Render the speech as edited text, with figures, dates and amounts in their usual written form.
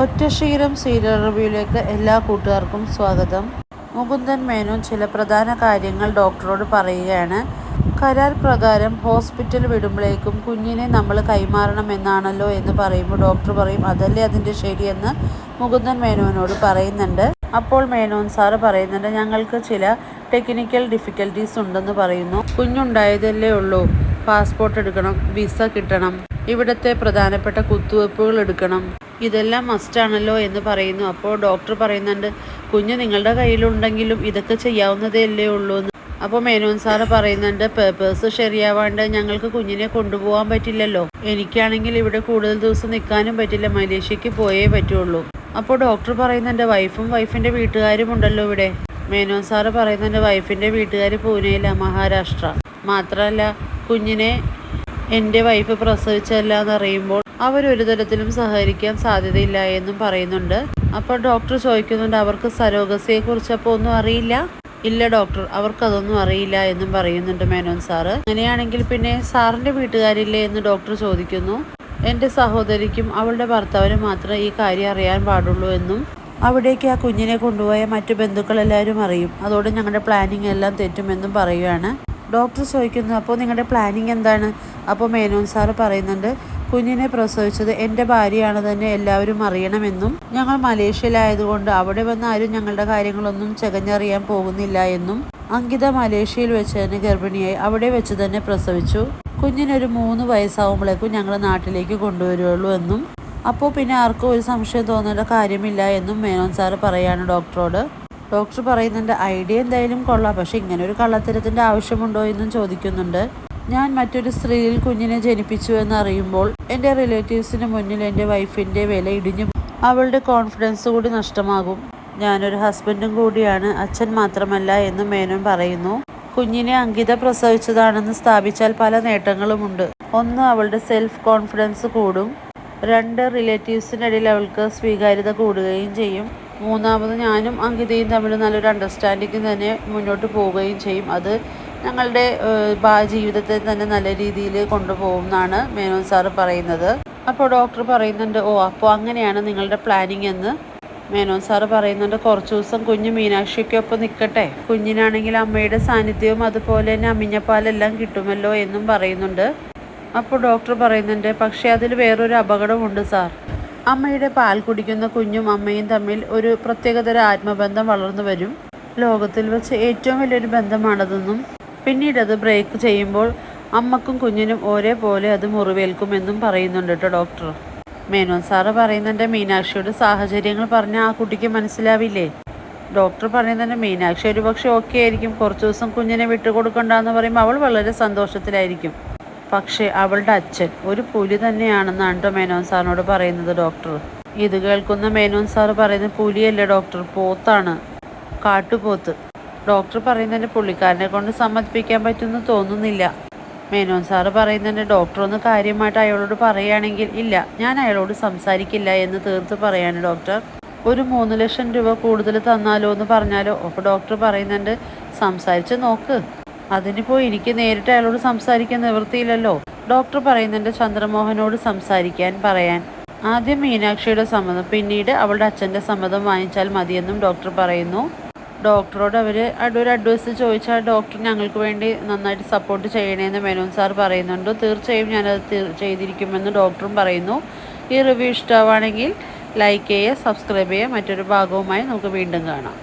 ഒറ്റശീലം serial റിവ്യൂയിലേക്ക് എല്ലാ കൂട്ടുകാർക്കും സ്വാഗതം. മുകുന്ദൻ മേനോൻ ചില പ്രധാന കാര്യങ്ങൾ ഡോക്ടറോട് പറയുകയാണ്. കരാർ പ്രകാരം ഹോസ്പിറ്റൽ വിടുമ്പോഴേക്കും കുഞ്ഞിനെ നമ്മൾ കൈമാറണമെന്നാണല്ലോ എന്ന് പറയുമ്പോൾ ഡോക്ടർ പറയും അതല്ലേ അതിൻ്റെ ശരിയെന്ന് മുകുന്ദൻ മേനോനോട് പറയുന്നുണ്ട്. അപ്പോൾ മേനോൻ സാറ് പറയുന്നുണ്ട് ഞങ്ങൾക്ക് ചില ടെക്നിക്കൽ ഡിഫിക്കൽട്ടീസ് ഉണ്ടെന്ന് പറയുന്നു. കുഞ്ഞുണ്ടായതല്ലേ ഉള്ളൂ, പാസ്പോർട്ട് എടുക്കണം, വിസ കിട്ടണം, ഇവിടുത്തെ പ്രധാനപ്പെട്ട കുത്തുവെപ്പുകൾ എടുക്കണം, ഇതെല്ലാം മസ്റ്റാണല്ലോ എന്ന് പറയുന്നു. അപ്പോൾ ഡോക്ടർ പറയുന്നുണ്ട് കുഞ്ഞ് നിങ്ങളുടെ കയ്യിലുണ്ടെങ്കിലും ഇതൊക്കെ ചെയ്യാവുന്നതേ അല്ലേ ഉള്ളൂ എന്ന്. അപ്പോൾ മേനോൻ സാറ് പറയുന്നുണ്ട് പേപ്പേഴ്സ് ശരിയാവാണ്ട് ഞങ്ങൾക്ക് കുഞ്ഞിനെ കൊണ്ടുപോകാൻ പറ്റില്ലല്ലോ, എനിക്കാണെങ്കിൽ ഇവിടെ കൂടുതൽ ദിവസം നിൽക്കാനും പറ്റില്ല, മലേഷ്യക്ക് പോയേ പറ്റുള്ളൂ. അപ്പോൾ ഡോക്ടർ പറയുന്നുണ്ട് വൈഫിൻ്റെ വീട്ടുകാരും ഉണ്ടല്ലോ ഇവിടെ. മേനോൻ സാറ് പറയുന്നുണ്ട് വൈഫിൻ്റെ വീട്ടുകാർ പൂനെയിലാണ്, മഹാരാഷ്ട്ര. മാത്രമല്ല കുഞ്ഞിനെ എൻ്റെ വൈഫ് പ്രസവിച്ചല്ല എന്നറിയുമ്പോൾ അവരൊരു തരത്തിലും സഹകരിക്കാൻ സാധ്യതയില്ല എന്നും പറയുന്നുണ്ട്. അപ്പോൾ ഡോക്ടർ ചോദിക്കുന്നുണ്ട് അവർക്ക് സരോഗസിയെക്കുറിച്ച് അപ്പോൾ ഒന്നും അറിയില്ല? ഇല്ല ഡോക്ടർ, അവർക്കതൊന്നും അറിയില്ല എന്നും പറയുന്നുണ്ട് മേനോൻ സാറ്. അങ്ങനെയാണെങ്കിൽ പിന്നെ സാറിൻ്റെ വീട്ടുകാരില്ലേ എന്ന് ഡോക്ടർ ചോദിക്കുന്നു. എൻ്റെ സഹോദരിക്കും അവളുടെ ഭർത്താവിനും മാത്രമേ ഈ കാര്യം അറിയാൻ പാടുള്ളൂ എന്നും അവിടേക്ക് ആ കുഞ്ഞിനെ കൊണ്ടുപോയ മറ്റു ബന്ധുക്കളെല്ലാവരും അറിയും, അതോടെ ഞങ്ങളുടെ പ്ലാനിങ് എല്ലാം തെറ്റുമെന്നും പറയുകയാണ്. ഡോക്ടർ ചോദിക്കുന്നു അപ്പോൾ നിങ്ങളുടെ പ്ലാനിങ് എന്താണ്? അപ്പോൾ മേനോൻ സാറ് പറയുന്നുണ്ട് കുഞ്ഞിനെ പ്രസവിച്ചത് എൻ്റെ ഭാര്യയാണ് തന്നെ എല്ലാവരും അറിയണമെന്നും ഞങ്ങൾ മലേഷ്യയിലായതുകൊണ്ട് അവിടെ വന്ന് ആരും ഞങ്ങളുടെ കാര്യങ്ങളൊന്നും ചകഞ്ഞറിയാൻ പോകുന്നില്ല എന്നും അങ്കിത മലേഷ്യയിൽ വെച്ച് തന്നെ ഗർഭിണിയായി അവിടെ വെച്ച് തന്നെ പ്രസവിച്ചു, കുഞ്ഞിനൊരു 3 വയസ്സാവുമ്പോഴേക്കും ഞങ്ങൾ നാട്ടിലേക്ക് കൊണ്ടുവരുള്ളൂ എന്നും അപ്പോൾ പിന്നെ ആർക്കും ഒരു സംശയം തോന്നേണ്ട കാര്യമില്ല എന്നും മേനോൻ സാറ് പറയാണ് ഡോക്ടറോട്. ഡോക്ടർ പറയുന്നുണ്ട് ഐഡിയ എന്തായാലും കൊള്ളാം, പക്ഷെ ഇങ്ങനെ ഒരു കള്ളത്തരത്തിൻ്റെ ആവശ്യമുണ്ടോ എന്നും ചോദിക്കുന്നുണ്ട്. ഞാൻ മറ്റൊരു സ്ത്രീയിൽ കുഞ്ഞിനെ ജനിപ്പിച്ചു എന്നറിയുമ്പോൾ എൻ്റെ റിലേറ്റീവ്സിന് മുന്നിൽ എൻ്റെ വൈഫിൻ്റെ വില ഇടിഞ്ഞു, അവളുടെ കോൺഫിഡൻസ് കൂടി നഷ്ടമാകും. ഞാനൊരു ഹസ്ബൻഡും കൂടിയാണ്, അച്ഛൻ മാത്രമല്ല എന്ന് മേനോൻ പറയുന്നു. കുഞ്ഞിനെ അങ്കിത പ്രസവിച്ചതാണെന്ന് സ്ഥാപിച്ചാൽ പല നേട്ടങ്ങളുമുണ്ട്. 1 അവളുടെ സെൽഫ് കോൺഫിഡൻസ് കൂടും, 2 റിലേറ്റീവ്സിനിടയിൽ അവൾക്ക് സ്വീകാര്യത കൂടുകയും ചെയ്യും, 3 ഞാനും അങ്കിതയും തമ്മിൽ നല്ലൊരു അണ്ടർസ്റ്റാൻഡിങ് തന്നെ മുന്നോട്ട് പോവുകയും ചെയ്യും, അത് ഞങ്ങളുടെ ജീവിതത്തെ തന്നെ നല്ല രീതിയിൽ കൊണ്ടുപോകും എന്നാണ് മേനോൻ സാറ് പറയുന്നത്. അപ്പോൾ ഡോക്ടർ പറയുന്നുണ്ട് അപ്പോൾ അങ്ങനെയാണ് നിങ്ങളുടെ പ്ലാനിങ് എന്ന്. മേനോൻ സാറ് പറയുന്നുണ്ട് കുറച്ച് ദിവസം കുഞ്ഞ് മീനാക്ഷിക്കൊപ്പം നിൽക്കട്ടെ, കുഞ്ഞിനാണെങ്കിൽ അമ്മയുടെ സാന്നിധ്യവും അതുപോലെ തന്നെ അമ്മിഞ്ഞപ്പാലെല്ലാം കിട്ടുമല്ലോ എന്നും പറയുന്നുണ്ട്. അപ്പോൾ ഡോക്ടർ പറയുന്നുണ്ട് പക്ഷേ അതിൽ വേറൊരു അപകടമുണ്ട് സാർ, അമ്മയുടെ പാൽ കുടിക്കുന്ന കുഞ്ഞും അമ്മയും തമ്മിൽ ഒരു പ്രത്യേകതര ആത്മബന്ധം വളർന്നു വരും, ലോകത്തിൽ വെച്ച് ഏറ്റവും വലിയൊരു ബന്ധമാണതെന്നും പിന്നീട് അത് ബ്രേക്ക് ചെയ്യുമ്പോൾ അമ്മക്കും കുഞ്ഞിനും ഒരേപോലെ അത് മുറിവേൽക്കുമെന്നും പറയുന്നുണ്ട് കേട്ടോ ഡോക്ടർ. മേനോൻ സാറ് പറയുന്നുണ്ട് മീനാക്ഷിയുടെ സാഹചര്യങ്ങൾ പറഞ്ഞാൽ ആ കുട്ടിക്ക് മനസ്സിലാവില്ലേ? ഡോക്ടർ പറയുന്നുണ്ട് മീനാക്ഷി ഒരു പക്ഷേ ഓക്കെ ആയിരിക്കും, കുറച്ച് ദിവസം കുഞ്ഞിനെ വിട്ടുകൊടുക്കണ്ടെന്ന് പറയുമ്പോൾ അവൾ വളരെ സന്തോഷത്തിലായിരിക്കും, പക്ഷേ അവളുടെ അച്ഛൻ ഒരു പുലി തന്നെയാണെന്നാണ് കേട്ടോ മേനോൻ സാറിനോട് പറയുന്നത് ഡോക്ടർ. ഇത് കേൾക്കുന്ന മേനോൻ സാറ് പറയുന്നത് പുലിയല്ലേ ഡോക്ടർ, പോത്താണ്, കാട്ടുപോത്ത്. ഡോക്ടർ പറയുന്നതിൻ്റെ പുള്ളിക്കാരനെ കൊണ്ട് സമ്മതിപ്പിക്കാൻ പറ്റുമെന്ന് തോന്നുന്നില്ല. മേനോൻ സാറ് പറയുന്നുണ്ട് ഡോക്ടർ ഒന്ന് കാര്യമായിട്ട് അയാളോട് പറയുകയാണെങ്കിൽ ഇല്ല ഞാൻ അയാളോട് സംസാരിക്കില്ല എന്ന് തീർത്ത് പറയാണ് ഡോക്ടർ. ഒരു 3 ലക്ഷം രൂപ കൂടുതൽ തന്നാലോ എന്ന് പറഞ്ഞാലോ? അപ്പോൾ ഡോക്ടർ പറയുന്നുണ്ട് സംസാരിച്ച് നോക്ക്, അതിനിപ്പോൾ എനിക്ക് നേരിട്ട് അയാളോട് സംസാരിക്കാൻ നിവൃത്തിയില്ലല്ലോ. ഡോക്ടർ പറയുന്നുണ്ട് ചന്ദ്രമോഹനോട് സംസാരിക്കാൻ പറയാൻ, ആദ്യം മീനാക്ഷിയുടെ സമ്മതം പിന്നീട് അവളുടെ അച്ഛൻ്റെ സമ്മതം വാങ്ങിച്ചാൽ മതിയെന്നും ഡോക്ടർ പറയുന്നു. ഡോക്ടറോട് ഒരു അഡ്വൈസ് ചോദിച്ചാൽ ഡോക്ടർ ഞങ്ങൾക്ക് വേണ്ടി നന്നായിട്ട് സപ്പോർട്ട് ചെയ്യണമെന്ന് മേനോൻ സാർ പറയുന്നുണ്ട്. തീർച്ചയായും ഞാനത് ചെയ്തിരിക്കുമെന്ന് ഡോക്ടറും പറയുന്നു. ഈ റിവ്യൂ ഇഷ്ടമാണെങ്കിൽ ലൈക്ക് ചെയ്യുക, സബ്സ്ക്രൈബ് ചെയ്യുക. മറ്റൊരു ഭാഗവുമായി നമുക്ക് വീണ്ടും കാണാം.